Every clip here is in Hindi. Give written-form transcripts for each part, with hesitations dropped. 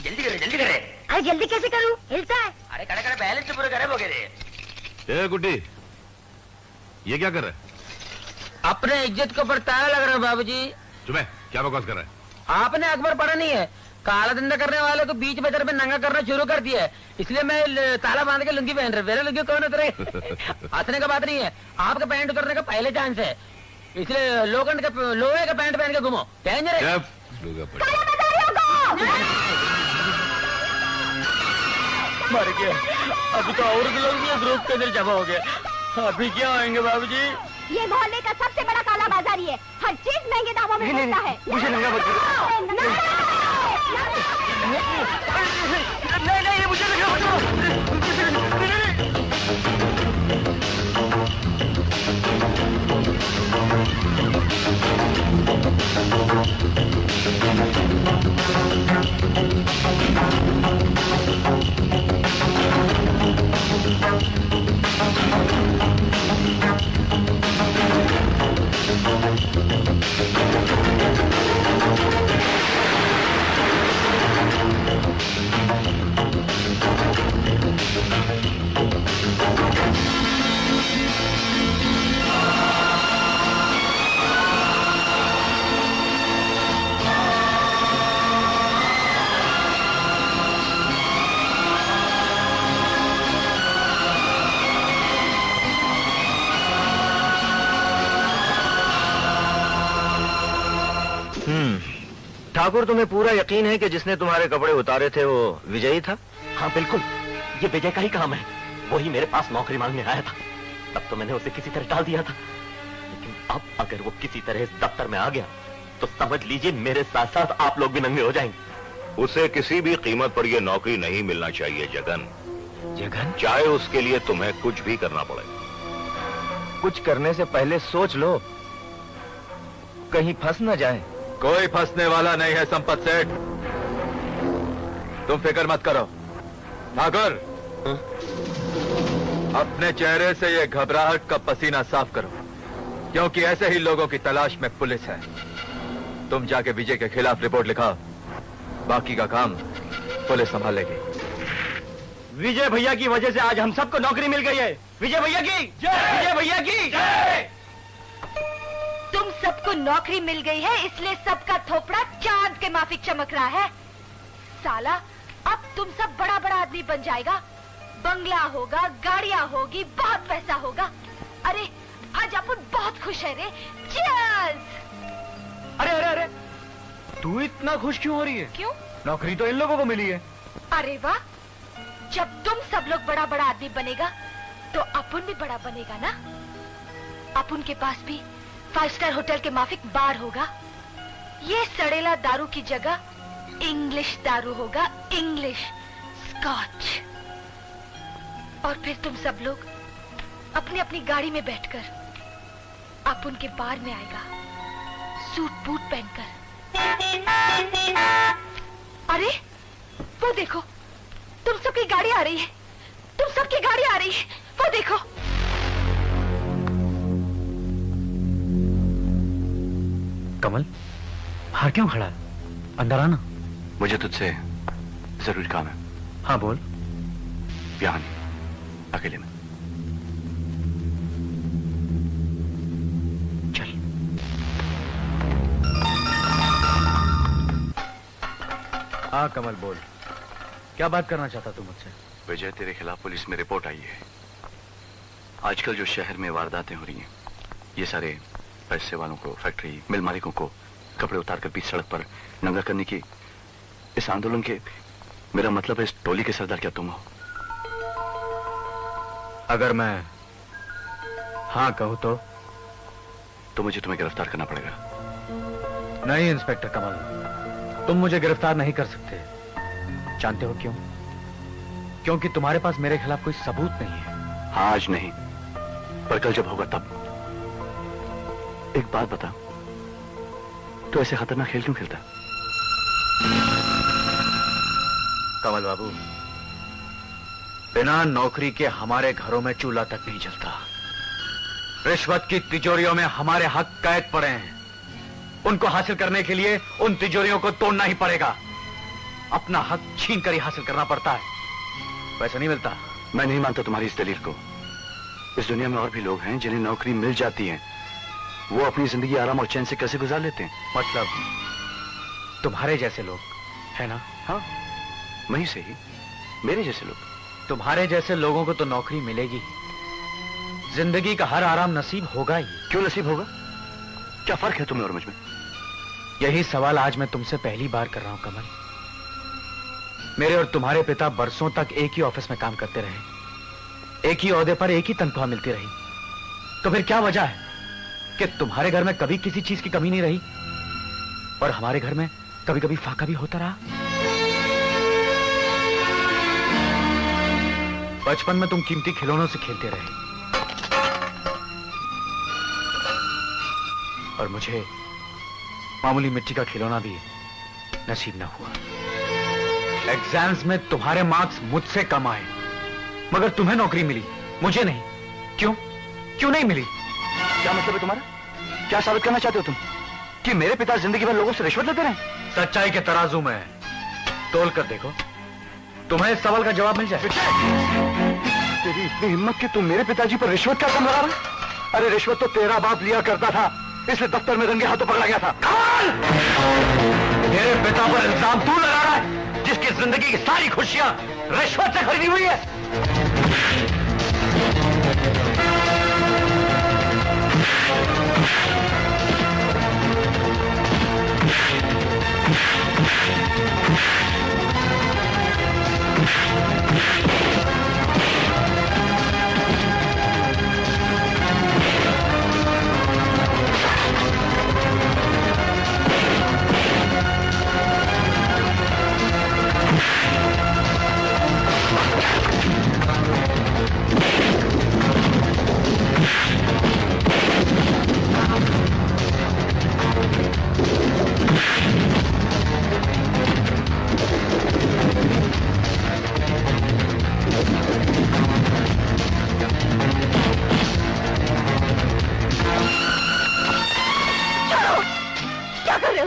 जल्दी करे जल्दी करे। अरे जल्दी कैसे करूँ, हिलता है। अरे खड़े खड़े बैलेंस तो पूरे करे वगैरह। ए गुड्डी, ये क्या कर रहा है? अपने इज्जत के ऊपर ताला लग रहा है बाबूजी। तुम्हें क्या बकवास कर रहा है? आपने अखबार पढ़ा नहीं है? काला धंधा करने वाले को बीच में तरफ नंगा करना शुरू कर दिया है, इसलिए मैं ताला बांध के लुंगी पहन रहा। मेरे लुंगी कौन उतरे? हंसने का बात नहीं है, आपका पैंट उतरने का पहले चांस है, इसलिए लोहे का पैंट पहन के घूमो। मर गया, अभी तो और लोग भी ग्रुप के अंदर जमा हो गए। अभी क्या होंगे बाबूजी? ये मोहल्ले का सबसे बड़ा काला बाजारी है, हर चीज महंगे दामों में बेचता है। मुझे नंगा मत करो। नहीं ये मुझे नंगा मत करो। ठाकुर, तुम्हें पूरा यकीन है कि जिसने तुम्हारे कपड़े उतारे थे वो विजयी था? हाँ बिल्कुल, ये विजय का ही काम है। वही मेरे पास नौकरी मांगने आया था, तब तो मैंने उसे किसी तरह टाल दिया था, लेकिन अब अगर वो किसी तरह इस दफ्तर में आ गया तो समझ लीजिए मेरे साथ साथ आप लोग भी नंगे हो जाएंगे। उसे किसी भी कीमत पर यह नौकरी नहीं मिलना चाहिए जगन। जगन, चाहे उसके लिए तुम्हें कुछ भी करना पड़े। कुछ करने से पहले सोच लो, कहीं फंस न जाए। कोई फंसने वाला नहीं है संपत सेठ, तुम फिक्र मत करो। ठाकुर, अपने चेहरे से ये घबराहट का पसीना साफ करो, क्योंकि ऐसे ही लोगों की तलाश में पुलिस है। तुम जाके विजय के खिलाफ रिपोर्ट लिखाओ, बाकी का काम पुलिस संभालेगी। विजय भैया की वजह से आज हम सबको नौकरी मिल गई है। विजय भैया की जय, विजय भैया की जय। तुम सबको नौकरी मिल गई है, इसलिए सबका थोपड़ा चांद के माफिक चमक रहा है। साला, अब तुम सब बड़ा बड़ा आदमी बन जाएगा, बंगला होगा, गाड़ियां होगी, बहुत पैसा होगा। अरे आज अपन बहुत खुश है रे। चीयर्स। अरे अरे अरे, तू इतना खुश क्यों हो रही है? क्यों? नौकरी तो इन लोगों को मिली है। अरे वाह, जब तुम सब लोग बड़ा बड़ा आदमी बनेगा तो अपन भी बड़ा बनेगा ना। अपन के पास भी 5 स्टार होटल के माफिक बार होगा। ये सड़ेला दारू की जगह इंग्लिश दारू होगा, इंग्लिश स्कॉच। और फिर तुम सब लोग अपनी अपनी गाड़ी में बैठकर अपन के बार में आएगा, सूट बूट पहनकर। अरे वो देखो, तुम सबकी गाड़ी आ रही है, तुम सबकी गाड़ी आ रही है, वो देखो। कमल, बाहर क्यों खड़ा है? अंदर आना। मुझे तुझसे जरूरी काम है। हाँ बोल। यहाँ नहीं, अकेले में। चल। हाँ कमल बोल, क्या बात करना चाहता तू मुझसे? विजय, तेरे खिलाफ पुलिस में रिपोर्ट आई है। आजकल जो शहर में वारदातें हो रही हैं, ये सारे पैसे वालों को, फैक्ट्री मिल मालिकों को कपड़े उतार कर बीच सड़क पर नंगा करने की इस आंदोलन के, मेरा मतलब है इस टोली के सरदार क्या तुम हो? अगर मैं हाँ कहूं तो मुझे तुम्हें गिरफ्तार करना पड़ेगा। नहीं इंस्पेक्टर कमल, तुम मुझे गिरफ्तार नहीं कर सकते। जानते हो क्यों? क्योंकि तुम्हारे पास मेरे खिलाफ कोई सबूत नहीं है। हाँ, आज नहीं, पर कल जब होगा तब। एक बात बता, तो ऐसे खतरनाक खेल क्यों खेलता? कमल बाबू, बिना नौकरी के हमारे घरों में चूल्हा तक नहीं जलता। रिश्वत की तिजोरियों में हमारे हक कैद पड़े हैं। उनको हासिल करने के लिए उन तिजोरियों को तोड़ना ही पड़ेगा। अपना हक छीन कर ही हासिल करना पड़ता है, वैसा नहीं मिलता। मैं नहीं मानता तुम्हारी इस दलील को। इस दुनिया में और भी लोग हैं जिन्हें नौकरी मिल जाती है, वो अपनी जिंदगी आराम और चैन से कैसे गुजार लेते हैं। मतलब तुम्हारे जैसे लोग है ना? हाँ, वहीं से ही मेरे जैसे लोग। तुम्हारे जैसे लोगों को तो नौकरी मिलेगी, जिंदगी का हर आराम नसीब होगा ही। क्यों नसीब होगा? क्या फर्क है तुम्हें और मुझ में? यही सवाल आज मैं तुमसे पहली बार कर रहा हूं कमल। मेरे और तुम्हारे पिता बरसों तक एक ही ऑफिस में काम करते रहे, एक ही ओहदे पर एक ही तनख्वाह मिलती रही, तो फिर क्या वजह है कि तुम्हारे घर में कभी किसी चीज की कमी नहीं रही और हमारे घर में कभी कभी फाका भी होता रहा? बचपन में तुम कीमती खिलौनों से खेलते रहे और मुझे मामूली मिट्टी का खिलौना भी नसीब न हुआ। एग्जाम्स में तुम्हारे मार्क्स मुझसे कम आए, मगर तुम्हें नौकरी मिली, मुझे नहीं। क्यों? क्यों नहीं मिली? क्या मतलब है तुम्हारा? क्या साबित करना चाहते हो तुम कि मेरे पिता जिंदगी भर लोगों से रिश्वत लेते रहे? सच्चाई के तराजू में तोल कर देखो, तुम्हें इस सवाल का जवाब मिल जाए। तेरी इतनी हिम्मत कि तुम मेरे पिताजी पर रिश्वत का कम लगा रहे? अरे रिश्वत तो तेरा बाप लिया करता था, इसलिए दफ्तर में रंगे हाथों पकड़ा गया था। मेरे पिता पर इल्जाम तू लगा रहा है, जिसकी जिंदगी की सारी खुशियां रिश्वत से खरीदी हुई है।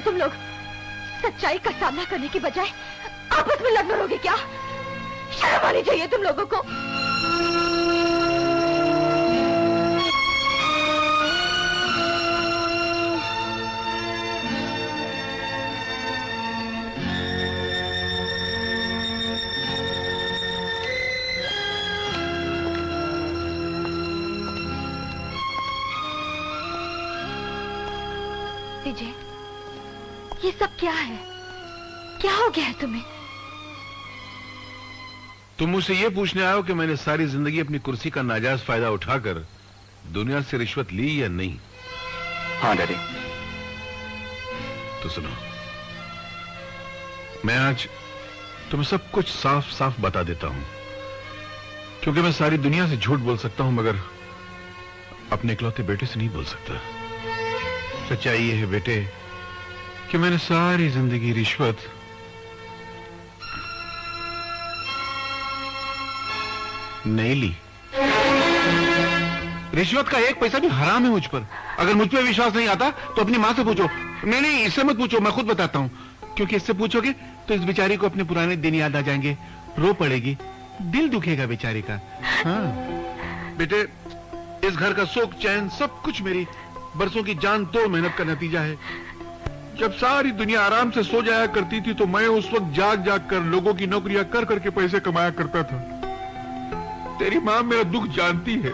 तुम लोग सच्चाई का सामना करने की बजाय आपस में लड़ मरोगे क्या? शर्म आनी चाहिए तुम लोगों को। विजय, ये सब क्या है? क्या हो गया है तुम्हें? तुम मुझसे ये पूछने आए हो कि मैंने सारी जिंदगी अपनी कुर्सी का नाजायज फायदा उठाकर दुनिया से रिश्वत ली या नहीं? हाँ डैडी। तो सुनो, मैं आज तुम्हें सब कुछ साफ साफ बता देता हूं, क्योंकि मैं सारी दुनिया से झूठ बोल सकता हूं मगर अपने इकलौते बेटे से नहीं बोल सकता। सच्चाई ये है बेटे कि मैंने सारी जिंदगी रिश्वत नहीं ली। रिश्वत का एक पैसा भी हराम है मुझ पर। अगर मुझ पर विश्वास नहीं आता तो अपनी मां से पूछो। नहीं, इससे मत पूछो, मैं खुद बताता हूं, क्योंकि इससे पूछोगे तो इस बेचारी को अपने पुराने दिन याद आ जाएंगे, रो पड़ेगी, दिल दुखेगा बेचारी का। हाँ बेटे, इस घर का सुख चैन सब कुछ मेरी बरसों की जान तोड़ मेहनत का नतीजा है। जब सारी दुनिया आराम से सो जाया करती थी तो मैं उस वक्त जाग जाग कर लोगों की नौकरियां कर करके पैसे कमाया करता था। तेरी मां मेरा दुख जानती है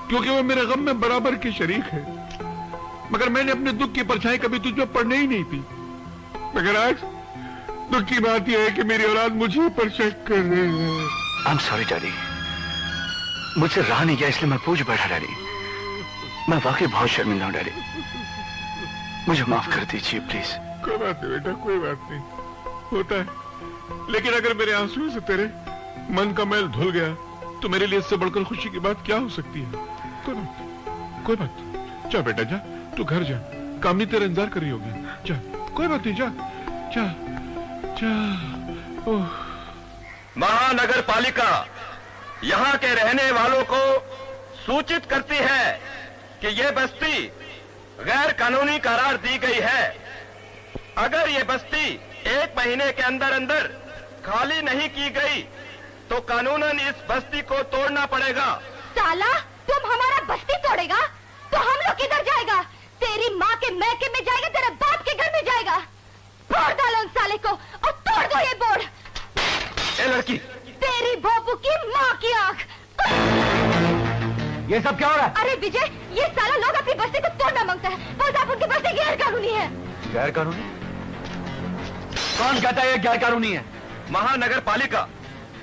क्योंकि वो मेरे गम में बराबर की शरीक है, मगर मैंने अपने दुख की परछाई कभी तुझ पे पड़ने ही नहीं थी। मगर आज दुख की बात यह है कि मेरी औलाद मुझे पर शक कर रही है। आई एम सॉरी डैडी, मुझसे रहा नहीं गया इसलिए मैं पूछ बैठा डैडी। मैं वाकई बहुत शर्मिंदा हूं डैडी, मुझे माफ कर दीजिए प्लीज। कोई बात नहीं बेटा, कोई बात नहीं, होता है। लेकिन अगर मेरे आंसुओं से तेरे मन का मैल धुल गया तो मेरे लिए इससे बढ़कर खुशी की बात क्या हो सकती है? कोई बात। जा बेटा जा, तू घर जा, कामनी तेरा इंतजार कर रही होगी। जा, कोई बात नहीं, जा जा जा। महानगर पालिका यहाँ के रहने वालों को सूचित करती है कि यह बस्ती गैर कानूनी करार दी गई है। अगर ये बस्ती 1 महीने के अंदर अंदर खाली नहीं की गई तो कानूनन इस बस्ती को तोड़ना पड़ेगा। साला, तुम हमारा बस्ती तोड़ेगा तो हम लोग किधर जाएगा? तेरी माँ के मैके में जाएगा, तेरे बाप के घर में जाएगा। फोड़ डालो उन साले को और तोड़ दो ये बोर्ड। ए लड़की, तेरी बापू की माँ की आँख। ये सब क्या हो रहा है? अरे विजय, ये साला लोग अपनी बस्ती को तोड़ना मांगता है, बोलता है उनकी बस्ती गैर कानूनी है। गैर कानूनी? कौन कहता है ये गैर कानूनी है? महानगर पालिका,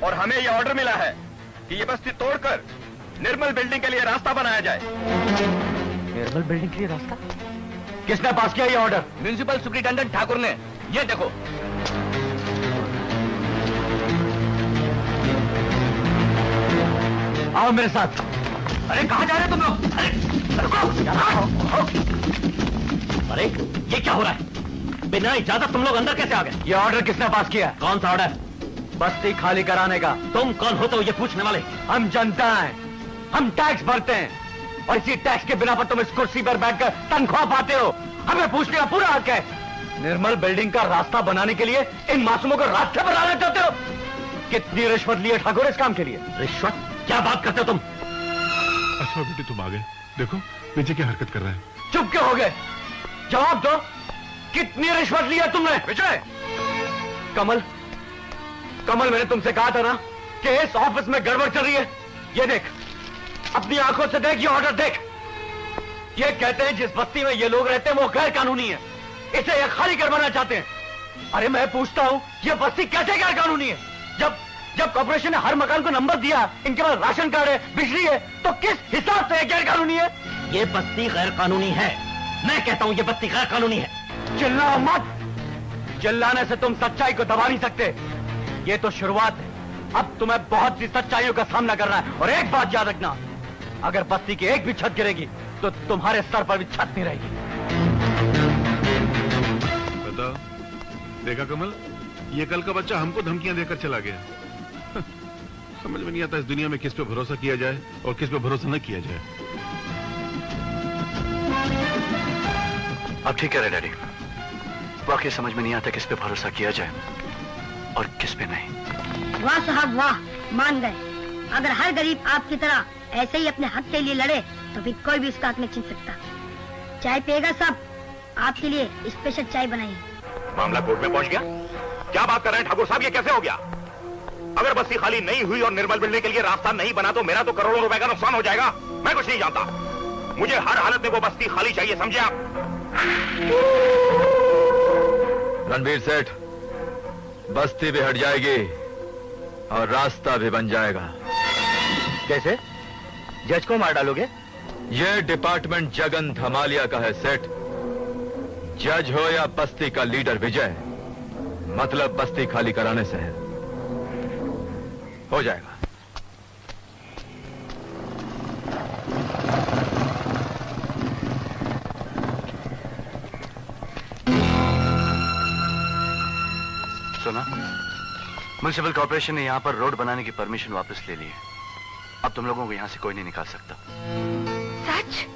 और हमें यह ऑर्डर मिला है कि ये बस्ती तोड़कर निर्मल बिल्डिंग के लिए रास्ता बनाया जाए। निर्मल बिल्डिंग के लिए रास्ता? किसने पास किया ये ऑर्डर? म्युनिसिपल सुप्रिंटेंडेंट ठाकुर ने। ये देखो। आओ मेरे साथ। अरे कहाँ जा रहे हो तुम लोग? अरे रुको! अरे ये क्या हो रहा है? बिना इजाजत तुम लोग अंदर कैसे आ गए? ये ऑर्डर किसने पास किया? कौन सा ऑर्डर? बस्ती खाली कराने का। तुम कौन होते हो ये पूछने वाले? हम जनता हैं, हम टैक्स भरते हैं और इसी टैक्स के बिना पर तुम इस कुर्सी पर बैठकर तनख्वाह पाते हो। हमें पूछने का पूरा हक है। निर्मल बिल्डिंग का रास्ता बनाने के लिए इन मासूमों को रास्ते बनाना चाहते हो? कितनी रिश्वत ली है ठाकुर इस काम के लिए? रिश्वत? क्या बात करते हो तुम? अच्छा बेटे तुम आ गए। देखो विजय क्या हरकत कर रहा है। चुप क्यों हो गए? जवाब दो, कितनी रिश्वत ली है तुमने? विजय! कमल, कमल मैंने तुमसे कहा था ना कि इस ऑफिस में गड़बड़ चल रही है। ये देख, अपनी आंखों से देख, ये ऑर्डर देख। ये कहते हैं जिस बस्ती में ये लोग रहते हैं वो गैर कानूनी है, इसे ये खाली करवाना चाहते हैं। अरे मैं पूछता हूं, ये बस्ती कैसे गैर कानूनी है? जब कॉर्पोरेशन ने हर मकान को नंबर दिया, इनके पास राशन कार्ड है, बिजली है, तो किस हिसाब से गैर कानूनी है? ये बस्ती गैर कानूनी है। मैं कहता हूं ये बस्ती गैर कानूनी है। चिल्लाओ मत। चिल्लाने से तुम सच्चाई को दबा नहीं सकते। ये तो शुरुआत है, अब तुम्हें बहुत सी सच्चाइयों का सामना करना है। और एक बात याद रखना, अगर बस्ती की एक भी छत गिरेगी तो तुम्हारे सर पर भी छत नहीं रहेगी। बताओ, देखा कमल, ये कल का बच्चा हमको धमकियां देकर चला गया। समझ में नहीं आता इस दुनिया में किस पे भरोसा किया जाए और किस पे भरोसा न किया जाए। अब ठीक है रे डैडी, वाकई समझ में नहीं आता किस पे भरोसा किया जाए और किस पे नहीं। वाह साहब वाह, मान गए। अगर हर गरीब आपकी तरह ऐसे ही अपने हक के लिए लड़े तो फिर कोई भी उसका हक नहीं छीन सकता। चाय पिएगा साहब? आपके लिए स्पेशल चाय बनाई है। मामला कोर्ट में पहुंच गया। क्या बात कर रहे हैं ठाकुर साहब, ये कैसे हो गया? अगर बस्ती खाली नहीं हुई और निर्मल बिल्डिंग के लिए रास्ता नहीं बना तो मेरा तो करोड़ों रुपए का नुकसान हो जाएगा। मैं कुछ नहीं जानता, मुझे हर हालत में वो बस्ती खाली चाहिए, समझे आप? रणवीर सेठ, बस्ती भी हट जाएगी और रास्ता भी बन जाएगा। कैसे? जज को मार डालोगे? ये डिपार्टमेंट जगन धमालिया का है सेठ। जज हो या बस्ती का लीडर विजय, मतलब बस्ती खाली कराने से है। हो जाएगा। सुना, म्युनिसिपल कॉर्पोरेशन ने यहां पर रोड बनाने की परमिशन वापस ले ली है। अब तुम लोगों को यहां से कोई नहीं निकाल सकता। सच?